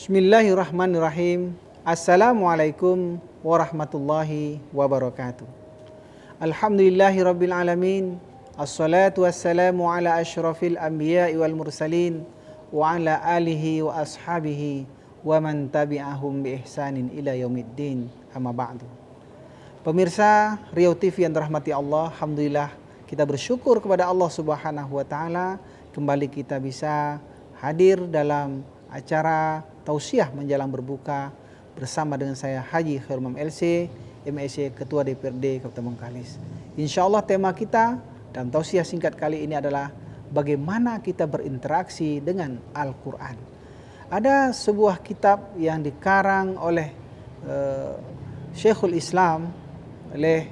Bismillahirrahmanirrahim. Assalamualaikum warahmatullahi wabarakatuh. Alhamdulillahirabbil alamin. Assalatu wassalamu ala asyrafil anbiya'i wal mursalin wa ala alihi wa ashabihi wa man tabi'ahum bi ihsanin ila yaumiddin. Amma ba'du. Pemirsa Riau TV yang dirahmati Allah, alhamdulillah kita bersyukur kepada Allah Subhanahu wa taala kembali kita bisa hadir dalam acara tausiah menjelang berbuka bersama dengan saya Haji Khairul Umam LC, MSc Ketua DPRD Kabupaten Bengkalis. Insyaallah tema kita dalam tausiah singkat kali ini adalah bagaimana kita berinteraksi dengan Al-Quran. Ada sebuah kitab yang dikarang oleh Syekhul Islam, oleh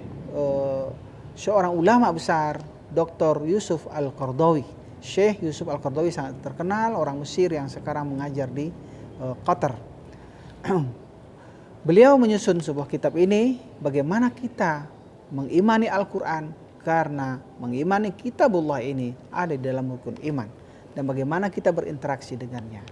seorang ulama besar, Dr. Yusuf Al-Qaradawi. Syekh Yusuf Al-Qaradawi sangat terkenal, orang Mesir yang sekarang mengajar di Qatar. Beliau menyusun sebuah kitab ini, bagaimana kita mengimani Al-Quran, karena mengimani kitabullah ini ada di dalam rukun iman, dan bagaimana kita berinteraksi dengannya.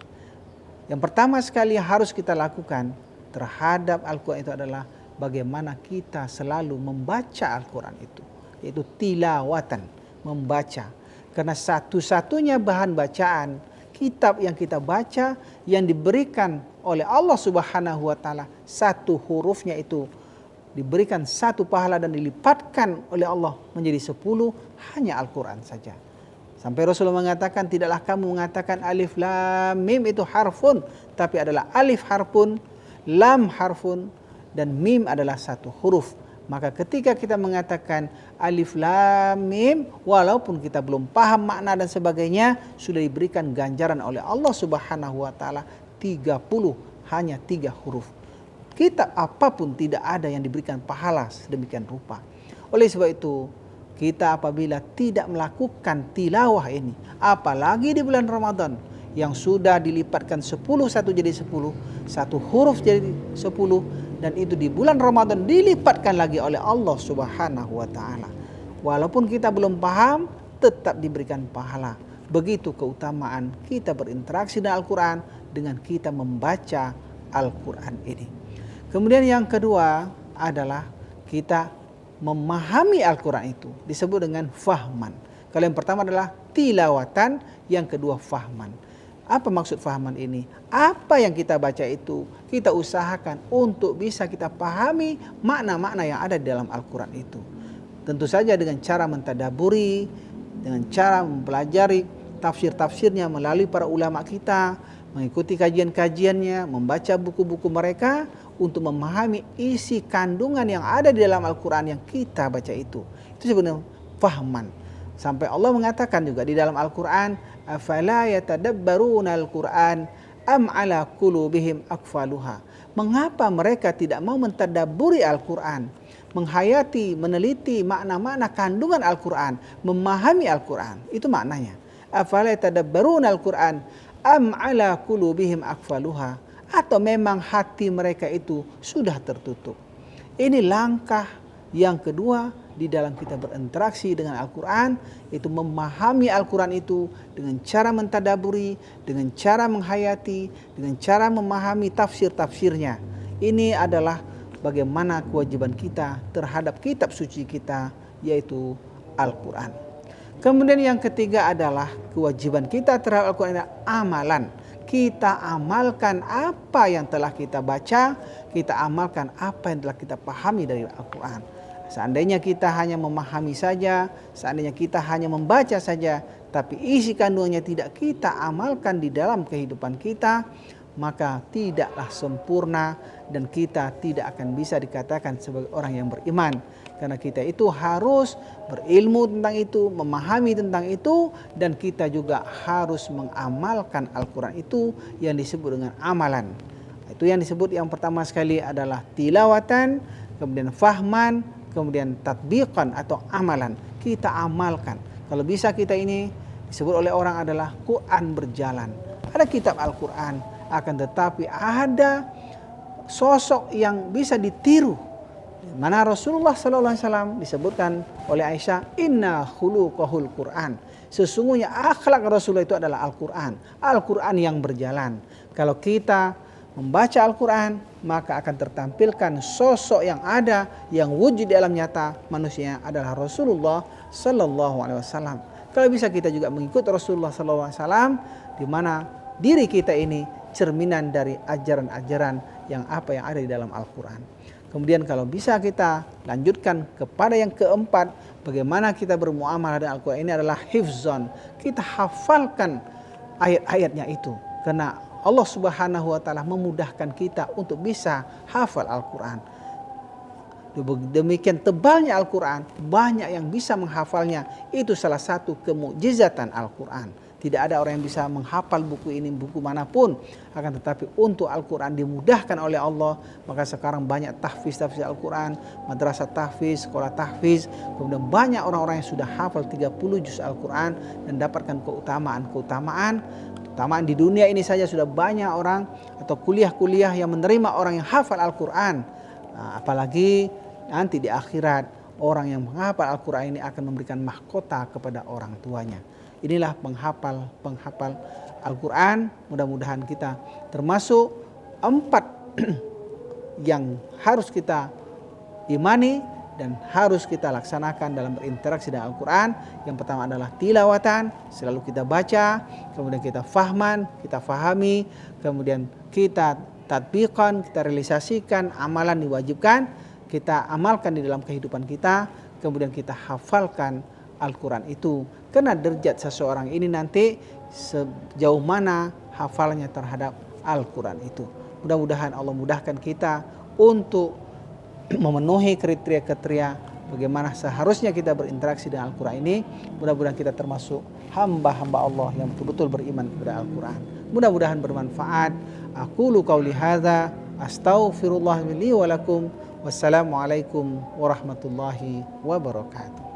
Yang pertama sekali yang harus kita lakukan terhadap Al-Quran itu adalah bagaimana kita selalu membaca Al-Quran itu, yaitu tilawatan, membaca. Karena satu-satunya bahan bacaan kitab yang kita baca yang diberikan oleh Allah Subhanahu wa taala, satu hurufnya itu diberikan satu pahala dan dilipatkan oleh Allah menjadi 10, hanya Al-Quran saja. Sampai Rasulullah mengatakan, tidaklah kamu mengatakan alif lam mim itu harfun, tapi adalah alif harfun, lam harfun, dan mim adalah satu huruf. Maka ketika kita mengatakan alif lam mim, walaupun kita belum paham makna dan sebagainya, sudah diberikan ganjaran oleh Allah Subhanahu wa taala 30, hanya 3 huruf. Kitab apapun tidak ada yang diberikan pahala sedemikian rupa. Oleh sebab itu, kita apabila tidak melakukan tilawah ini, apalagi di bulan Ramadan yang sudah dilipatkan 10 satu jadi 10, satu huruf jadi 10, dan itu di bulan Ramadan dilipatkan lagi oleh Allah Subhanahu wa taala. Walaupun kita belum paham, tetap diberikan pahala. Begitu keutamaan kita berinteraksi dengan Al-Quran dengan kita membaca Al-Quran ini. Kemudian yang kedua adalah kita memahami Al-Quran itu, disebut dengan fahman. Kalau yang pertama adalah tilawatan, yang kedua fahman. Apa maksud fahaman ini? Apa yang kita baca itu kita usahakan untuk bisa kita pahami makna-makna yang ada di dalam Al-Quran itu. Tentu saja dengan cara mentadaburi, dengan cara mempelajari tafsir-tafsirnya melalui para ulama kita, mengikuti kajian-kajiannya, membaca buku-buku mereka untuk memahami isi kandungan yang ada di dalam Al-Quran yang kita baca itu. Itu sebenarnya fahman. Sampai Allah mengatakan juga di dalam Al-Quran, afala yatadabbaruna al-Quran am ala qulubihim akfaluha. Mengapa mereka tidak mau mentadabburi Al-Quran, menghayati, meneliti makna-makna kandungan Al-Quran, memahami Al-Quran. Itu maknanya. Afala yatadabbaruna al-Quran am ala qulubihim akfaluha. Atau memang hati mereka itu sudah tertutup. Ini langkah yang kedua di dalam kita berinteraksi dengan Al-Quran, itu memahami Al-Quran itu dengan cara mentadaburi, dengan cara menghayati, dengan cara memahami tafsir-tafsirnya. Ini adalah bagaimana kewajiban kita terhadap kitab suci kita, yaitu Al-Quran. Kemudian yang ketiga adalah kewajiban kita terhadap Al-Quran adalah amalan. Kita amalkan apa yang telah kita baca, kita amalkan apa yang telah kita pahami dari Al-Quran. Seandainya kita hanya memahami saja, seandainya kita hanya membaca saja, tapi isi kandungannya tidak kita amalkan di dalam kehidupan kita, maka tidaklah sempurna dan kita tidak akan bisa dikatakan sebagai orang yang beriman. Karena kita itu harus berilmu tentang itu, memahami tentang itu, dan kita juga harus mengamalkan Al-Quran itu yang disebut dengan amalan. Itu yang disebut yang pertama sekali adalah tilawatan, kemudian fahman, kemudian tatbiqan atau amalan. Kita amalkan. Kalau bisa kita ini disebut oleh orang adalah Quran berjalan. Ada kitab Al-Quran, akan tetapi ada sosok yang bisa ditiru. Mana Rasulullah SAW disebutkan oleh Aisyah, inna khuluqahul Quran. Sesungguhnya akhlak Rasulullah itu adalah Al-Quran. Al-Quran yang berjalan. Kalau kita membaca Al-Quran, maka akan tertampilkan sosok yang ada, yang wujud di alam nyata manusia adalah Rasulullah Sallallahu Alaihi Wasallam. Kalau bisa kita juga mengikut Rasulullah Sallallahu Alaihi Wasallam, di mana diri kita ini cerminan dari ajaran-ajaran yang ada di dalam Al-Quran. Kemudian kalau bisa kita lanjutkan kepada yang keempat, bagaimana kita bermuamalah dengan Al-Quran ini adalah hifzon. Kita hafalkan ayat-ayatnya itu. Karena Allah Subhanahu wa Ta'ala memudahkan kita untuk bisa hafal Al-Quran. Demikian tebalnya Al-Quran, banyak yang bisa menghafalnya. Itu salah satu kemukjizatan Al-Quran. Tidak ada orang yang bisa menghafal buku ini, buku manapun. Akan tetapi untuk Al-Quran dimudahkan oleh Allah. Maka sekarang banyak tahfiz Al-Quran, madrasah tahfiz, sekolah tahfiz. Kemudian banyak orang-orang yang sudah hafal 30 juz Al-Quran dan dapatkan keutamaan di dunia ini saja sudah banyak orang atau kuliah-kuliah yang menerima orang yang hafal Al-Quran. Nah, apalagi nanti di akhirat orang yang menghafal Al-Quran ini akan memberikan mahkota kepada orang tuanya. Inilah penghafal Al-Quran. Mudah-mudahan kita termasuk 4 yang harus kita imani dan harus kita laksanakan dalam berinteraksi dengan Al-Quran. Yang pertama adalah tilawatan, selalu kita baca, kemudian kita fahami, kemudian kita tatbiqan, kita realisasikan, amalan diwajibkan, kita amalkan di dalam kehidupan kita, kemudian kita hafalkan Al-Quran itu. Karena derajat seseorang ini nanti sejauh mana hafalannya terhadap Al-Quran itu. Mudah-mudahan Allah mudahkan kita untuk memenuhi kriteria-kriteria bagaimana seharusnya kita berinteraksi dengan Al-Quran ini. Mudah-mudahan kita termasuk hamba-hamba Allah yang betul-betul beriman kepada Al-Quran. Mudah-mudahan bermanfaat. Aqulu qauli hadza astaghfirullah li wa lakum. Wassalamualaikum warahmatullahi wabarakatuh.